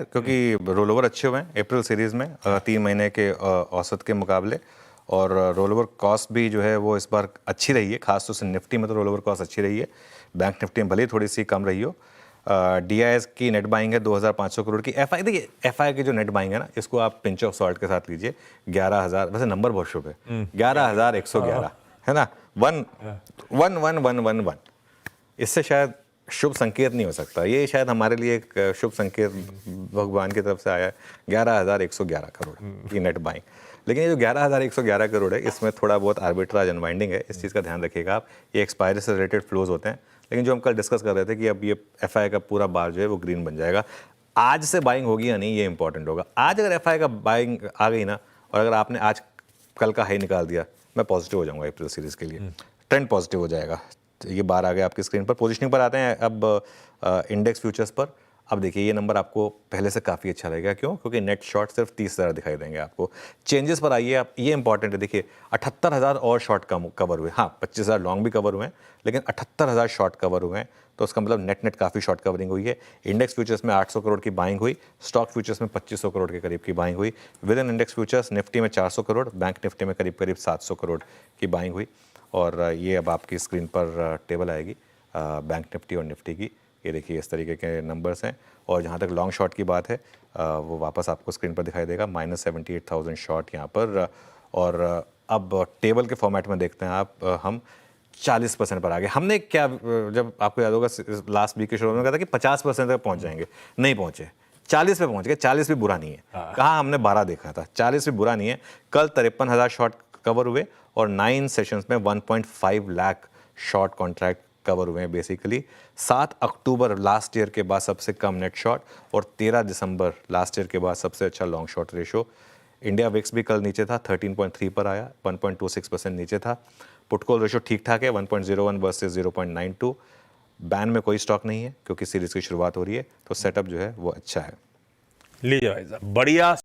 है क्योंकि roll over अच्छे हुए हैं अप्रैल सीरीज में 3 महीने के औसत के मुकाबले, और रोल ओवर कॉस्ट भी जो है वो इस बार अच्छी रही है, खासतौर से निफ्टी में तो रोल ओवर कॉस्ट अच्छी रही है, बैंक निफ्टी में भले ही थोड़ी सी कम रही हो। DIS की नेट बाइंग है 2500 करोड़ की। FI देखिए, FI की जो नेट बाइंग है ना, इसको आप पिंच ऑफ सॉल्ट के साथ लीजिए। 11,000, वैसे नंबर बहुत शुभ है, 11,111 है ना, 11111, इससे शायद शुभ संकेत नहीं हो सकता। ये शायद हमारे लिए एक शुभ संकेत भगवान की तरफ से आया है, 11,111 करोड़ की नेट बाइंग। लेकिन ये जो 11,111 करोड़ है, इसमें थोड़ा बहुत आर्बिट्राज अनवाइंडिंग है, इस चीज़ का ध्यान रखिएगा आप। ये एक्सपायरी से रिलेटेड फ्लोज होते हैं, लेकिन जो हम कल डिस्कस कर रहे थे कि अब ये FI का पूरा बार जो है वो ग्रीन बन जाएगा। आज से बाइंग होगी या नहीं, ये इंपॉर्टेंट होगा। आज अगर FI का बाइंग आ गई ना, और अगर आपने आज कल का हाई निकाल दिया, मैं पॉजिटिव हो जाऊंगा अप्रैल सीरीज के लिए, ट्रेंड पॉजिटिव हो जाएगा। ये बार आ गया आपकी स्क्रीन पर। पोजीशनिंग पर आते हैं अब इंडेक्स फ्यूचर्स पर। अब देखिए, ये नंबर आपको पहले से काफ़ी अच्छा लगेगा। क्यों? क्योंकि नेट शॉर्ट सिर्फ 30,000 दिखाई देंगे आपको। चेंजेस पर आइए आप, ये इंपॉर्टेंट है। देखिए 78,000 और शॉर्ट कवर हुए, हाँ 25,000 लॉन्ग भी कवर हुए हैं, लेकिन 78,000 शॉर्ट कवर हुए हैं, तो उसका मतलब नेट काफ़ी शॉर्ट कवरिंग हुई है। इंडेक्स फ्यूचर्स में 800 करोड़ की बाइंग हुई, स्टॉक फ्यूचर्स में 2500 करोड़ के करीब की बाइंग हुई। With in index futures Nifty में 400 करोड़, बैंक निफ्टी में करीब 700 करोड़ की बाइंग हुई। और ये अब आपकी स्क्रीन पर टेबल आएगी बैंक निफ्टी और निफ्टी की। ये देखिए, इस तरीके के नंबर्स हैं। और जहाँ तक लॉन्ग शॉट की बात है, वो वापस आपको स्क्रीन पर दिखाई देगा, -78,000 शॉट यहाँ पर। और अब टेबल के फॉर्मेट में देखते हैं आप, हम 40% पर आ गए। हमने क्या, जब आपको याद होगा लास्ट वीक के शुरू में कहा था कि 50% तक पहुँच जाएंगे, नहीं पहुँचे, 40 पे पहुँच गए। 40 भी बुरा नहीं है, कहाँ हमने 12 देखा था, 40 भी बुरा नहीं है। कल 53,000 शॉट कवर हुए और 9 सेशंस में 1.5 लाख शॉर्ट कॉन्ट्रैक्ट कवर हुए हैं बेसिकली। 7 अक्टूबर लास्ट ईयर के बाद सबसे कम नेट शॉट, और 13 दिसंबर लास्ट ईयर के बाद सबसे अच्छा long shot ratio. India VIX भी कल नीचे था, 13.3 पर आया, 1.26% नीचे था। पुट कॉल रेशो ठीक ठाक है, 1.01 वर्सेस 0.92। बैन में कोई स्टॉक नहीं है क्योंकि सीरीज की शुरुआत हो रही है, तो सेटअप जो है वो अच्छा है। लीजिए भाई साहब, बढ़िया।